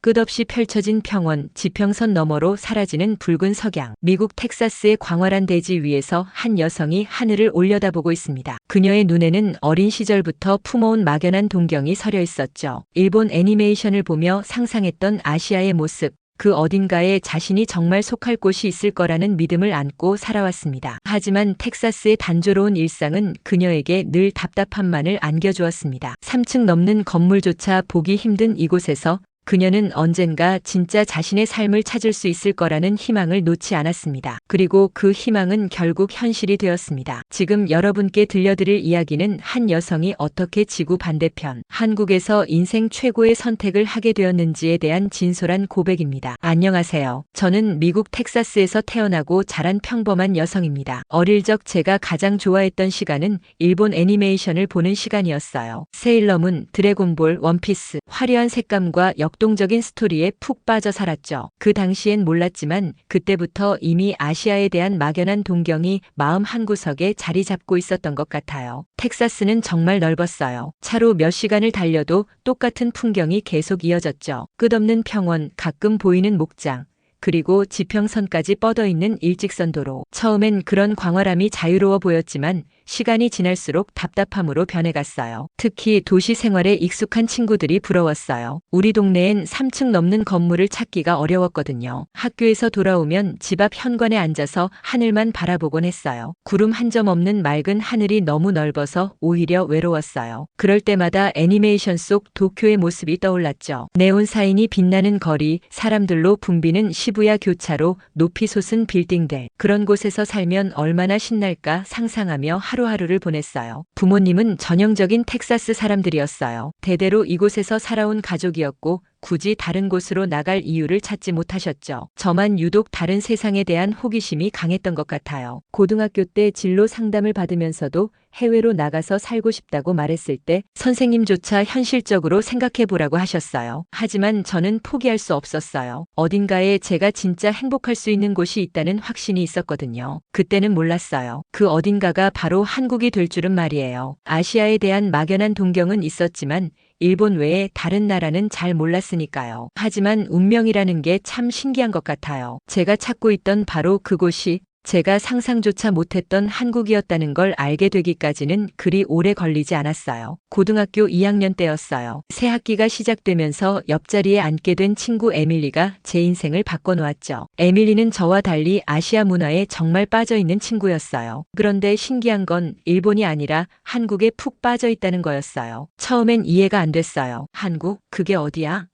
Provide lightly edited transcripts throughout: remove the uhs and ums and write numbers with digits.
끝없이 펼쳐진 평원, 지평선 너머로 사라지는 붉은 석양. 미국 텍사스의 광활한 대지 위에서 한 여성이 하늘을 올려다보고 있습니다. 그녀의 눈에는 어린 시절부터 품어온 막연한 동경이 서려 있었죠. 일본 애니메이션을 보며 상상했던 아시아의 모습. 그 어딘가에 자신이 정말 속할 곳이 있을 거라는 믿음을 안고 살아왔습니다. 하지만 텍사스의 단조로운 일상은 그녀에게 늘 답답함만을 안겨주었습니다. 3층 넘는 건물조차 보기 힘든 이곳에서 그녀는 언젠가 진짜 자신의 삶을 찾을 수 있을 거라는 희망을 놓지 않았습니다. 그리고 그 희망은 결국 현실이 되었습니다. 지금 여러분께 들려드릴 이야기는 한 여성이 어떻게 지구 반대편 한국에서 인생 최고의 선택을 하게 되었는지에 대한 진솔한 고백입니다. 안녕하세요. 저는 미국 텍사스에서 태어나고 자란 평범한 여성입니다. 어릴 적 제가 가장 좋아했던 시간은 일본 애니메이션을 보는 시간이었어요. 세일러문, 드래곤볼, 원피스, 화려한 색감과 역동적인 스토리에 푹 빠져 살았죠. 그 당시엔 몰랐지만 그때부터 이미 아시아에 대한 막연한 동경이 마음 한구석에 자리 잡고 있었던 것 같아요. 텍사스는 정말 넓었어요. 차로 몇 시간을 달려도 똑같은 풍경이 계속 이어졌죠. 끝없는 평원, 가끔 보이는 목장, 그리고 지평선까지 뻗어있는 일직선 도로. 처음엔 그런 광활함이 자유로워 보였지만 시간이 지날수록 답답함으로 변해갔어요. 특히 도시 생활에 익숙한 친구들이 부러웠어요. 우리 동네엔 3층 넘는 건물을 찾기가 어려웠거든요. 학교에서 돌아오면 집 앞 현관에 앉아서 하늘만 바라보곤 했어요. 구름 한 점 없는 맑은 하늘이 너무 넓어서 오히려 외로웠어요. 그럴 때마다 애니메이션 속 도쿄의 모습이 떠올랐죠. 네온 사인이 빛나는 거리, 사람들로 붐비는 시부야 교차로, 높이 솟은 빌딩들. 그런 곳에서 살면 얼마나 신날까 상상하며 하루하루를 보냈어요. 부모님은 전형적인 텍사스 사람들이었어요. 대대로 이곳에서 살아온 가족이었고 굳이 다른 곳으로 나갈 이유를 찾지 못하셨죠. 저만 유독 다른 세상에 대한 호기심이 강했던 것 같아요. 고등학교 때 진로 상담을 받으면서도 해외로 나가서 살고 싶다고 말했을 때 선생님조차 현실적으로 생각해보라고 하셨어요. 하지만 저는 포기할 수 없었어요. 어딘가에 제가 진짜 행복할 수 있는 곳이 있다는 확신이 있었거든요. 그때는 몰랐어요. 그 어딘가가 바로 한국이 될 줄은 말이에요. 아시아에 대한 막연한 동경은 있었지만 일본 외에 다른 나라는 잘 몰랐으니까요. 하지만 운명이라는 게 참 신기한 것 같아요. 제가 찾고 있던 바로 그곳이 제가 상상조차 못했던 한국이었다는 걸 알게 되기까지는 그리 오래 걸리지 않았어요. 고등학교 2학년 때였어요. 새 학기가 시작되면서 옆자리에 앉게 된 친구 에밀리가 제 인생을 바꿔놓았죠. 에밀리는 저와 달리 아시아 문화에 정말 빠져있는 친구였어요. 그런데 신기한 건 일본이 아니라 한국에 푹 빠져있다는 거였어요. 처음엔 이해가 안 됐어요. 한국? 그게 어디야?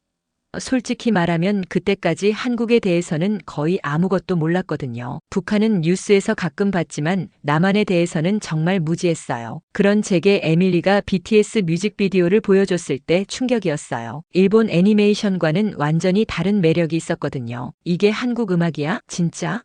솔직히 말하면 그때까지 한국에 대해서는 거의 아무것도 몰랐거든요. 북한은 뉴스에서 가끔 봤지만 남한에 대해서는 정말 무지했어요. 그런 제게 에밀리가 BTS 뮤직비디오를 보여줬을 때 충격이었어요. 일본 애니메이션과는 완전히 다른 매력이 있었거든요. 이게 한국 음악이야? 진짜?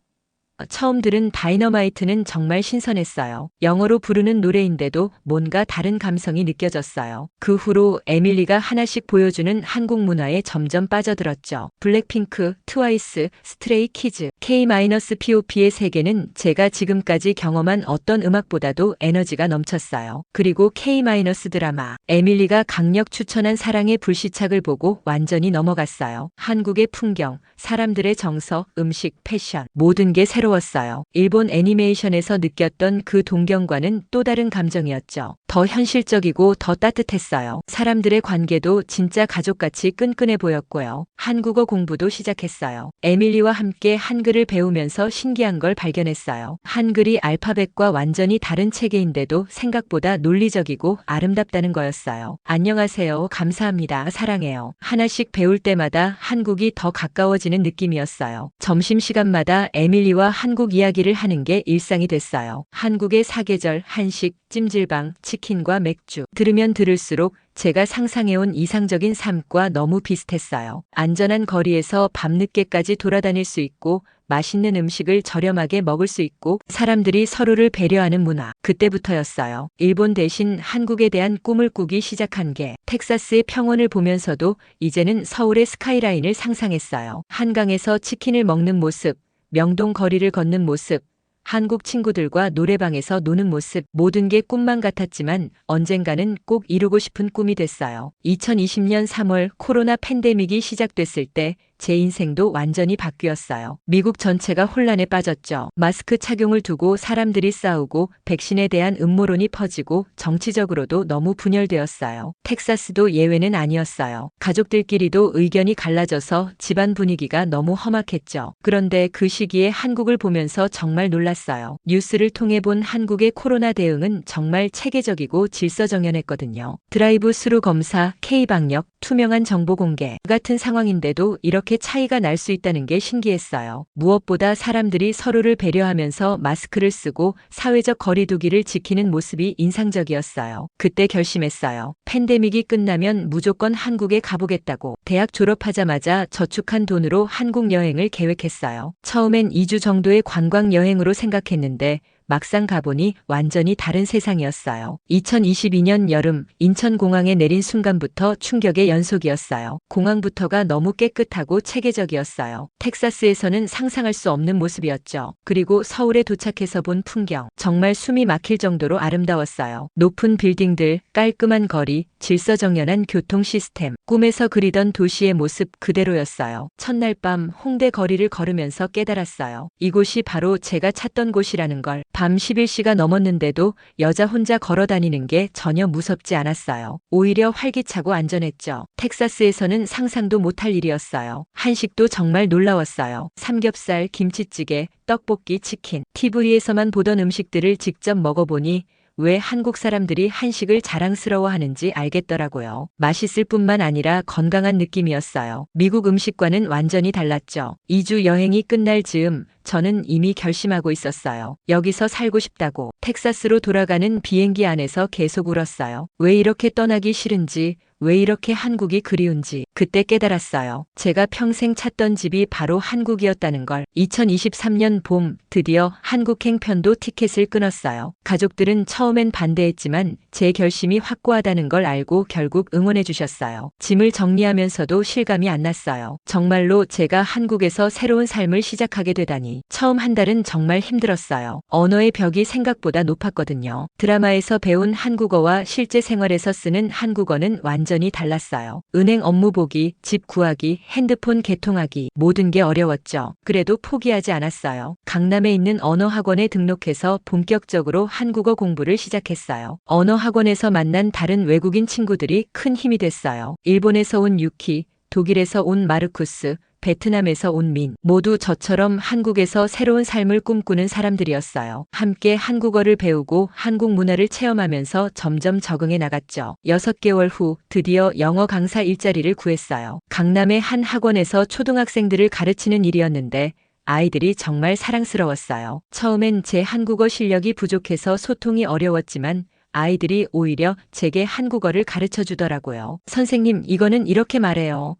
처음 들은 다이너마이트는 정말 신선했어요. 영어로 부르는 노래인데도 뭔가 다른 감성이 느껴졌어요. 그 후로 에밀리가 하나씩 보여주는 한국 문화에 점점 빠져들었죠. 블랙핑크, 트와이스, 스트레이 키즈, K-POP의 세계는 제가 지금까지 경험한 어떤 음악보다도 에너지가 넘쳤어요. 그리고 K-드라마, 에밀리가 강력 추천한 사랑의 불시착을 보고 완전히 넘어갔어요. 한국의 풍경, 사람들의 정서, 음식, 패션, 모든 게 새로웠어요. 일본 애니메이션에서 느꼈던 그 동경과는 또 다른 감정이었죠. 더 현실적이고 더 따뜻했어요. 사람들의 관계도 진짜 가족같이 끈끈해 보였고요. 한국어 공부도 시작했어요. 에밀리와 함께 한글을 배우면서 신기한 걸 발견했어요. 한글이 알파벳과 완전히 다른 체계인데도 생각보다 논리적이고 아름답다는 거였어요. 안녕하세요. 감사합니다. 사랑해요. 하나씩 배울 때마다 한국이 더 가까워지는 느낌이었어요. 점심시간마다 에밀리와 한국 이야기를 하는 게 일상이 됐어요. 한국의 사계절, 한식, 찜질방, 치킨과 맥주. 들으면 들을수록 제가 상상해온 이상적인 삶과 너무 비슷했어요. 안전한 거리에서 밤늦게까지 돌아다닐 수 있고 맛있는 음식을 저렴하게 먹을 수 있고 사람들이 서로를 배려하는 문화. 그때부터였어요. 일본 대신 한국에 대한 꿈을 꾸기 시작한 게 텍사스의 평원을 보면서도 이제는 서울의 스카이라인을 상상했어요. 한강에서 치킨을 먹는 모습, 명동 거리를 걷는 모습, 한국 친구들과 노래방에서 노는 모습, 모든 게 꿈만 같았지만 언젠가는 꼭 이루고 싶은 꿈이 됐어요. 2020년 3월 코로나 팬데믹이 시작됐을 때 제 인생도 완전히 바뀌었어요. 미국 전체가 혼란에 빠졌죠. 마스크 착용을 두고 사람들이 싸우고 백신에 대한 음모론이 퍼지고 정치적으로도 너무 분열되었어요. 텍사스도 예외는 아니었어요. 가족들끼리도 의견이 갈라져서 집안 분위기가 너무 험악했죠. 그런데 그 시기에 한국을 보면서 정말 놀랐어요. 뉴스를 통해 본 한국의 코로나 대응은 정말 체계적이고 질서정연했거든요. 드라이브 스루 검사, K방역, 투명한 정보 공개 같은 상황인데도 이렇게 차이가 날 수 있다는 게 신기했어요. 무엇보다 사람들이 서로를 배려하면서 마스크를 쓰고 사회적 거리두기를 지키는 모습이 인상적이었어요. 그때 결심했어요. 팬데믹이 끝나면 무조건 한국에 가보겠다고. 대학 졸업하자마자 저축한 돈으로 한국 여행을 계획했어요. 처음엔 2주 정도의 관광 여행으로 생각했는데 막상 가보니 완전히 다른 세상이었어요. 2022년 여름 인천공항에 내린 순간부터 충격의 연속이었어요. 공항부터가 너무 깨끗하고 체계적이었어요. 텍사스에서는 상상할 수 없는 모습이었죠. 그리고 서울에 도착해서 본 풍경, 정말 숨이 막힐 정도로 아름다웠어요. 높은 빌딩들, 깔끔한 거리, 질서정연한 교통 시스템, 꿈에서 그리던 도시의 모습 그대로였어요. 첫날 밤 홍대 거리를 걸으면서 깨달았어요. 이곳이 바로 제가 찾던 곳이라는 걸. 밤 11시가 넘었는데도 여자 혼자 걸어 다니는 게 전혀 무섭지 않았어요. 오히려 활기차고 안전했죠. 텍사스에서는 상상도 못할 일이었어요. 한식도 정말 놀라웠어요. 삼겹살, 김치찌개, 떡볶이, 치킨. TV에서만 보던 음식들을 직접 먹어보니 왜 한국 사람들이 한식을 자랑스러워하는지 알겠더라고요. 맛있을 뿐만 아니라 건강한 느낌이었어요. 미국 음식과는 완전히 달랐죠. 2주 여행이 끝날 즈음 저는 이미 결심하고 있었어요. 여기서 살고 싶다고. 텍사스로 돌아가는 비행기 안에서 계속 울었어요. 왜 이렇게 떠나기 싫은지, 왜 이렇게 한국이 그리운지 그때 깨달았어요. 제가 평생 찾던 집이 바로 한국이었다는 걸. 2023년 봄 드디어 한국행 편도 티켓을 끊었어요. 가족들은 처음엔 반대했지만 제 결심이 확고하다는 걸 알고 결국 응원해 주셨어요. 짐을 정리하면서도 실감이 안 났어요. 정말로 제가 한국에서 새로운 삶을 시작하게 되다니. 처음 한 달은 정말 힘들었어요. 언어의 벽이 생각보다 높았거든요. 드라마에서 배운 한국어와 실제 생활에서 쓰는 한국어는 완전히 달랐어요. 은행 업무 보기, 집 구하기, 핸드폰 개통하기 모든 게 어려웠죠. 그래도 포기하지 않았어요. 강남에 있는 언어학원에 등록해서 본격적으로 한국어 공부를 시작했어요. 언어학원에서 만난 다른 외국인 친구들이 큰 힘이 됐어요. 일본에서 온 유키, 독일에서 온 마르쿠스, 베트남에서 온 민, 모두 저처럼 한국에서 새로운 삶을 꿈꾸는 사람들이었어요. 함께 한국어를 배우고 한국 문화를 체험하면서 점점 적응해 나갔죠. 6개월 후 드디어 영어 강사 일자리를 구했어요. 강남의 한 학원에서 초등학생들을 가르치는 일이었는데 아이들이 정말 사랑스러웠어요. 처음엔 제 한국어 실력이 부족해서 소통이 어려웠지만 아이들이 오히려 제게 한국어를 가르쳐 주더라고요. 선생님, 이거는 이렇게 말해요.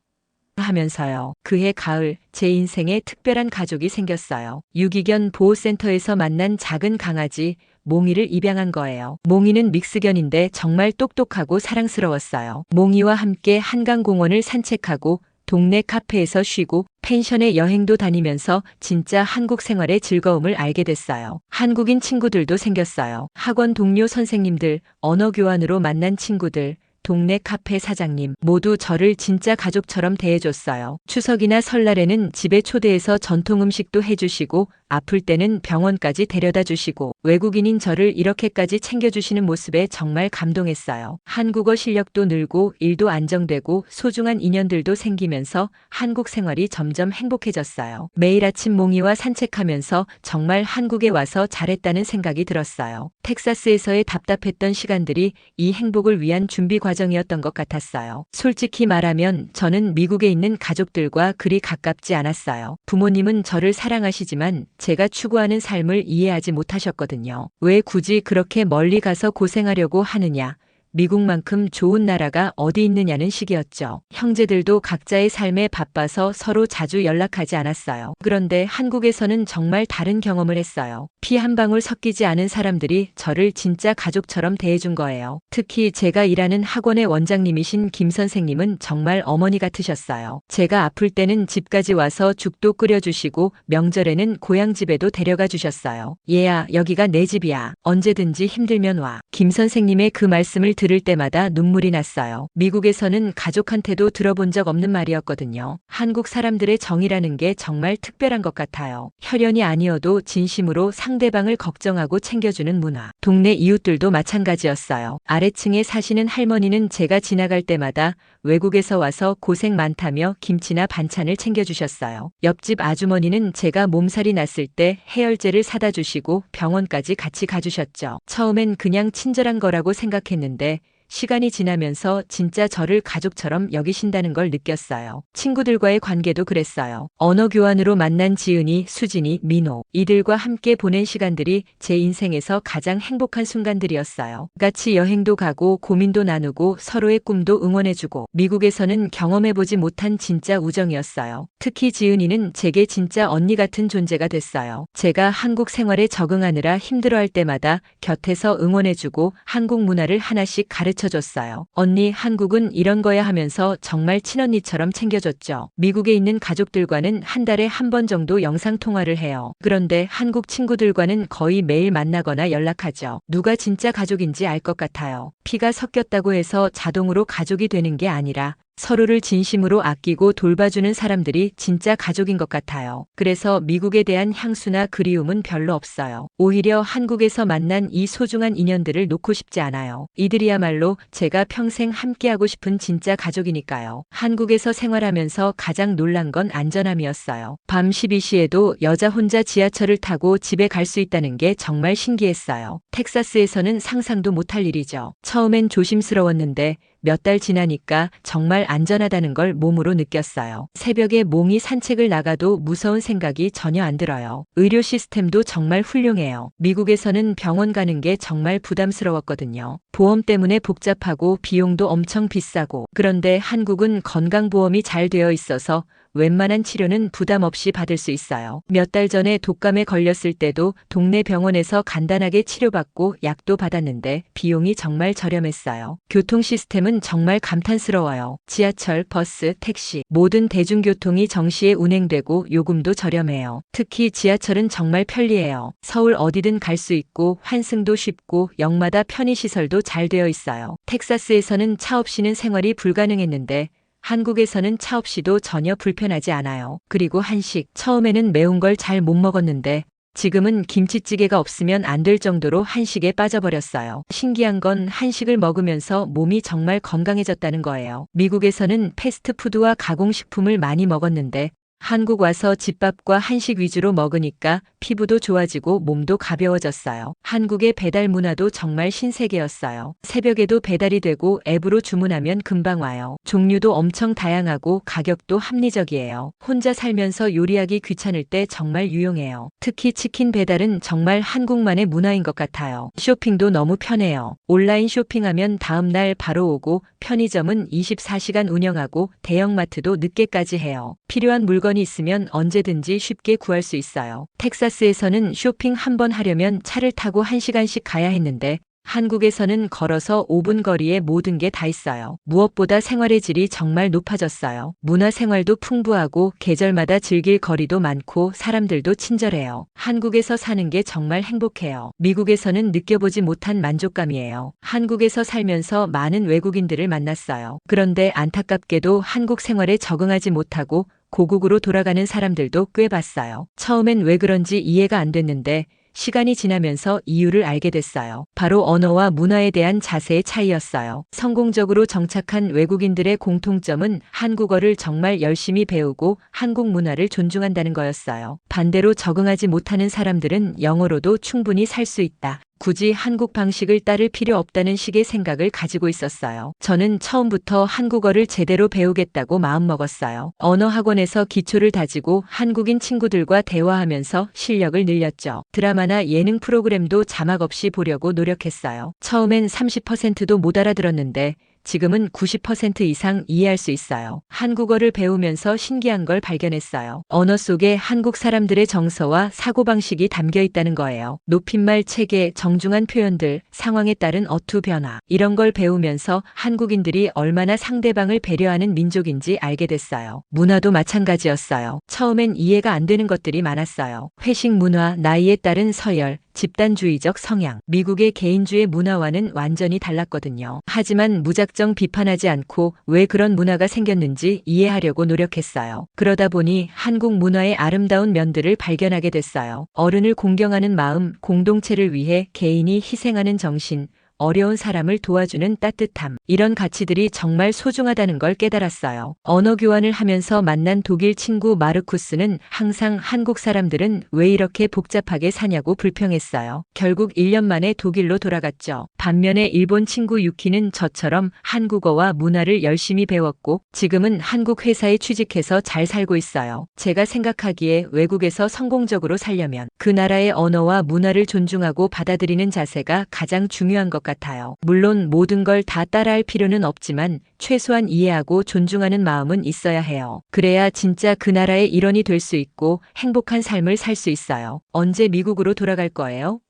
하면서요. 그해 가을 제 인생에 특별한 가족이 생겼어요. 유기견 보호센터에서 만난 작은 강아지 몽이를 입양한 거예요. 몽이는 믹스견인데 정말 똑똑하고 사랑스러웠어요. 몽이와 함께 한강공원을 산책하고 동네 카페에서 쉬고 펜션에 여행도 다니면서 진짜 한국 생활의 즐거움을 알게 됐어요. 한국인 친구들도 생겼어요. 학원 동료 선생님들, 언어 교환으로 만난 친구들, 동네 카페 사장님 모두 저를 진짜 가족처럼 대해줬어요. 추석이나 설날에는 집에 초대해서 전통 음식도 해주시고 아플 때는 병원까지 데려다 주시고 외국인인 저를 이렇게까지 챙겨주시는 모습에 정말 감동했어요. 한국어 실력도 늘고 일도 안정되고 소중한 인연들도 생기면서 한국 생활이 점점 행복해졌어요. 매일 아침 몽이와 산책하면서 정말 한국에 와서 잘했다는 생각이 들었어요. 텍사스에서의 답답했던 시간들이 이 행복을 위한 준비 과정이었던 것 같았어요. 솔직히 말하면 저는 미국에 있는 가족들과 그리 가깝지 않았어요. 부모님은 저를 사랑하시지만 제가 추구하는 삶을 이해하지 못하셨거든요. 왜 굳이 그렇게 멀리 가서 고생하려고 하느냐, 미국만큼 좋은 나라가 어디 있느냐는 식이었죠. 형제들도 각자의 삶에 바빠서 서로 자주 연락하지 않았어요. 그런데 한국에서는 정말 다른 경험을 했어요. 피 한 방울 섞이지 않은 사람들이 저를 진짜 가족처럼 대해준 거예요. 특히 제가 일하는 학원의 원장님이신 김 선생님은 정말 어머니 같으셨어요. 제가 아플 때는 집까지 와서 죽도 끓여주시고 명절에는 고향집에도 데려가 주셨어요. 얘야, 여기가 내 집이야. 언제든지 힘들면 와. 김 선생님의 그 말씀을 들을 때마다 눈물이 났어요. 미국에서는 가족한테도 들어본 적 없는 말이었거든요. 한국 사람들의 정이라는 게 정말 특별한 것 같아요. 혈연이 아니어도 진심으로 상대방을 걱정하고 챙겨주는 문화. 동네 이웃들도 마찬가지였어요. 아래층에 사시는 할머니는 제가 지나갈 때마다 외국에서 와서 고생 많다며 김치나 반찬을 챙겨주셨어요. 옆집 아주머니는 제가 몸살이 났을 때 해열제를 사다 주시고 병원까지 같이 가주셨죠. 처음엔 그냥 친절한 거라고 생각했는데 시간이 지나면서 진짜 저를 가족처럼 여기신다는 걸 느꼈어요. 친구들과의 관계도 그랬어요. 언어 교환으로 만난 지은이, 수진이, 민호. 이들과 함께 보낸 시간들이 제 인생에서 가장 행복한 순간들이었어요. 같이 여행도 가고 고민도 나누고 서로의 꿈도 응원해주고 미국에서는 경험해보지 못한 진짜 우정이었어요. 특히 지은이는 제게 진짜 언니 같은 존재가 됐어요. 제가 한국 생활에 적응하느라 힘들어할 때마다 곁에서 응원해주고 한국 문화를 하나씩 가르쳐줬어요. 언니, 한국은 이런 거야 하면서 정말 친언니처럼 챙겨줬죠. 미국에 있는 가족들과는 한 달에 한 번 정도 영상통화를 해요. 그런데 한국 친구들과는 거의 매일 만나거나 연락하죠. 누가 진짜 가족인지 알 것 같아요. 피가 섞였다고 해서 자동으로 가족이 되는 게 아니라 서로를 진심으로 아끼고 돌봐주는 사람들이 진짜 가족인 것 같아요. 그래서 미국에 대한 향수나 그리움은 별로 없어요. 오히려 한국에서 만난 이 소중한 인연들을 놓고 싶지 않아요. 이들이야말로 제가 평생 함께하고 싶은 진짜 가족이니까요. 한국에서 생활하면서 가장 놀란 건 안전함이었어요. 밤 12시에도 여자 혼자 지하철을 타고 집에 갈 수 있다는 게 정말 신기했어요. 텍사스에서는 상상도 못할 일이죠. 처음엔 조심스러웠는데 몇 달 지나니까 정말 안전하다는 걸 몸으로 느꼈어요. 새벽에 몽이 산책을 나가도 무서운 생각이 전혀 안 들어요. 의료 시스템도 정말 훌륭해요. 미국에서는 병원 가는 게 정말 부담스러웠거든요. 보험 때문에 복잡하고 비용도 엄청 비싸고. 그런데 한국은 건강보험이 잘 되어 있어서 웬만한 치료는 부담 없이 받을 수 있어요. 몇 달 전에 독감에 걸렸을 때도 동네 병원에서 간단하게 치료받고 약도 받았는데 비용이 정말 저렴했어요. 교통 시스템은 정말 감탄스러워요. 지하철, 버스, 택시, 모든 대중교통이 정시에 운행되고 요금도 저렴해요. 특히 지하철은 정말 편리해요. 서울 어디든 갈 수 있고 환승도 쉽고 역마다 편의시설도 잘 되어 있어요. 텍사스에서는 차 없이는 생활이 불가능했는데 한국에서는 차 없이도 전혀 불편하지 않아요. 그리고 한식. 처음에는 매운 걸 잘 못 먹었는데 지금은 김치찌개가 없으면 안 될 정도로 한식에 빠져버렸어요. 신기한 건 한식을 먹으면서 몸이 정말 건강해졌다는 거예요. 미국에서는 패스트푸드와 가공식품을 많이 먹었는데 한국 와서 집밥과 한식 위주로 먹으니까 피부도 좋아지고 몸도 가벼워졌어요. 한국의 배달 문화도 정말 신세계였어요. 새벽에도 배달이 되고 앱으로 주문하면 금방 와요. 종류도 엄청 다양하고 가격도 합리적이에요. 혼자 살면서 요리하기 귀찮을 때 정말 유용해요. 특히 치킨 배달은 정말 한국만의 문화인 것 같아요. 쇼핑도 너무 편해요. 온라인 쇼핑하면 다음날 바로 오고 편의점은 24시간 운영하고 대형마트도 늦게까지 해요. 필요한 물건이 있으면 언제든지 쉽게 구할 수 있어요. 텍사스에서는 쇼핑 한 번 하려면 차를 타고 1시간씩 가야 했는데 한국에서는 걸어서 5분 거리에 모든 게 다 있어요. 무엇보다 생활의 질이 정말 높아졌어요. 문화생활도 풍부하고 계절마다 즐길 거리도 많고 사람들도 친절해요. 한국에서 사는 게 정말 행복해요. 미국에서는 느껴보지 못한 만족감이에요. 한국에서 살면서 많은 외국인들을 만났어요. 그런데 안타깝게도 한국 생활에 적응하지 못하고 고국으로 돌아가는 사람들도 꽤 봤어요. 처음엔 왜 그런지 이해가 안 됐는데 시간이 지나면서 이유를 알게 됐어요. 바로 언어와 문화에 대한 자세의 차이였어요. 성공적으로 정착한 외국인들의 공통점은 한국어를 정말 열심히 배우고 한국 문화를 존중한다는 거였어요. 반대로 적응하지 못하는 사람들은 영어로도 충분히 살 수 있다. 굳이 한국 방식을 따를 필요 없다는 식의 생각을 가지고 있었어요. 저는 처음부터 한국어를 제대로 배우겠다고 마음먹었어요. 언어학원에서 기초를 다지고 한국인 친구들과 대화하면서 실력을 늘렸죠. 드라마나 예능 프로그램도 자막 없이 보려고 노력했어요. 처음엔 30%도 못 알아들었는데 지금은 90% 이상 이해할 수 있어요. 한국어를 배우면서 신기한 걸 발견했어요. 언어 속에 한국 사람들의 정서와 사고방식이 담겨 있다는 거예요. 높임말 체계, 정중한 표현들, 상황에 따른 어투 변화. 이런 걸 배우면서 한국인들이 얼마나 상대방을 배려하는 민족인지 알게 됐어요. 문화도 마찬가지였어요. 처음엔 이해가 안 되는 것들이 많았어요. 회식 문화, 나이에 따른 서열, 집단주의적 성향, 미국의 개인주의 문화와는 완전히 달랐거든요. 하지만 무작정 비판하지 않고 왜 그런 문화가 생겼는지 이해하려고 노력했어요. 그러다 보니 한국 문화의 아름다운 면들을 발견하게 됐어요. 어른을 공경하는 마음, 공동체를 위해 개인이 희생하는 정신, 어려운 사람을 도와주는 따뜻함, 이런 가치들이 정말 소중하다는 걸 깨달았어요. 언어 교환을 하면서 만난 독일 친구 마르쿠스는 항상 한국 사람들은 왜 이렇게 복잡하게 사냐고 불평했어요. 결국 1년 만에 독일로 돌아갔죠. 반면에 일본 친구 유키는 저처럼 한국어와 문화를 열심히 배웠고 지금은 한국 회사에 취직해서 잘 살고 있어요. 제가 생각하기에 외국에서 성공적으로 살려면 그 나라의 언어와 문화를 존중하고 받아들이는 자세가 가장 중요한 것 같아요. 물론 모든 걸 다 따라할 필요는 없지만 최소한 이해하고 존중하는 마음은 있어야 해요. 그래야 진짜 그 나라의 일원이 될 수 있고 행복한 삶을 살 수 있어요. 언제 미국으로 돌아갈 거예요?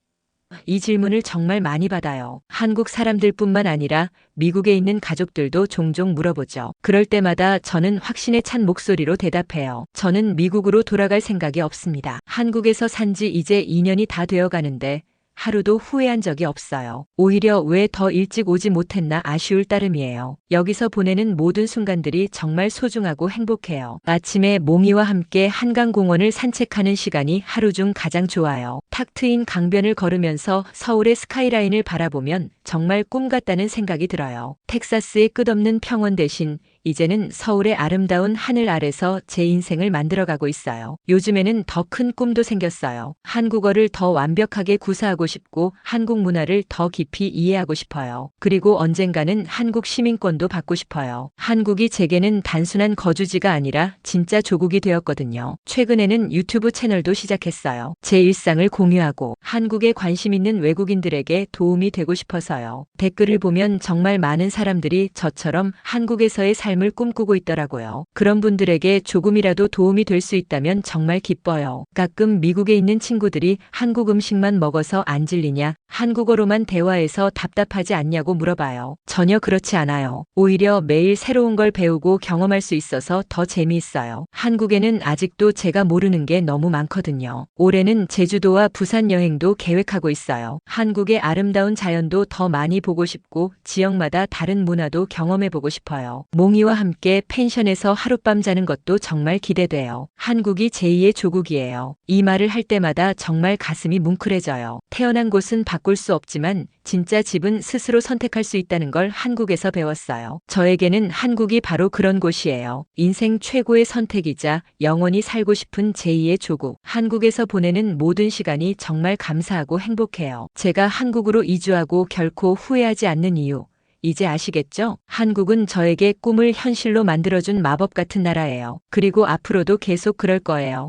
이 질문을 정말 많이 받아요. 한국 사람들뿐만 아니라 미국에 있는 가족들도 종종 물어보죠. 그럴 때마다 저는 확신에 찬 목소리로 대답해요. 저는 미국으로 돌아갈 생각이 없습니다. 한국에서 산 지 이제 2년이 다 되어 가는데 하루도 후회한 적이 없어요. 오히려 왜 더 일찍 오지 못했나 아쉬울 따름이에요. 여기서 보내는 모든 순간들이 정말 소중하고 행복해요. 아침에 몽이와 함께 한강공원을 산책하는 시간이 하루 중 가장 좋아요. 탁 트인 강변을 걸으면서 서울의 스카이라인을 바라보면 정말 꿈 같다는 생각이 들어요. 텍사스의 끝없는 평원 대신 이제는 서울의 아름다운 하늘 아래서 제 인생을 만들어가고 있어요. 요즘에는 더 큰 꿈도 생겼어요. 한국어를 더 완벽하게 구사하고 싶고 한국 문화를 더 깊이 이해하고 싶어요. 그리고 언젠가는 한국 시민권도 받고 싶어요. 한국이 제게는 단순한 거주지가 아니라 진짜 조국이 되었거든요. 최근에는 유튜브 채널도 시작했어요. 제 일상을 공유하고 한국에 관심 있는 외국인들에게 도움이 되고 싶어서요. 댓글을 보면 정말 많은 사람들이 저처럼 한국에서의 삶을 꿈꾸고 있더라고요. 그런 분들에게 조금이라도 도움이 될 수 있다면 정말 기뻐요. 가끔 미국에 있는 친구들이 한국 음식만 먹어서 안 질리냐, 한국어로만 대화해서 답답하지 않냐고 물어봐요. 전혀 그렇지 않아요. 오히려 매일 새로운 걸 배우고 경험할 수 있어서 더 재미있어요. 한국에는 아직도 제가 모르는 게 너무 많거든요. 올해는 제주도와 부산 여행도 계획하고 있어요. 한국의 아름다운 자연도 더 많이 보고 싶고 지역마다 다른 문화도 경험해보고 싶어요. 몽이와 함께 펜션에서 하룻밤 자는 것도 정말 기대돼요. 한국이 제2의 조국이에요. 이 말을 할 때마다 정말 가슴이 뭉클해져요. 태어난 곳은 바꿀 수 없지만 진짜 집은 스스로 선택할 수 있다는 걸 한국에서 배웠어요. 저에게는 한국이 바로 그런 곳이에요. 인생 최고의 선택이자 영원히 살고 싶은 제2의 조국. 한국에서 보내는 모든 시간이 정말 감사하고 행복해요. 제가 한국으로 이주하고 결코 후회하지 않는 이유. 이제 아시겠죠? 한국은 저에게 꿈을 현실로 만들어준 마법 같은 나라예요. 그리고 앞으로도 계속 그럴 거예요.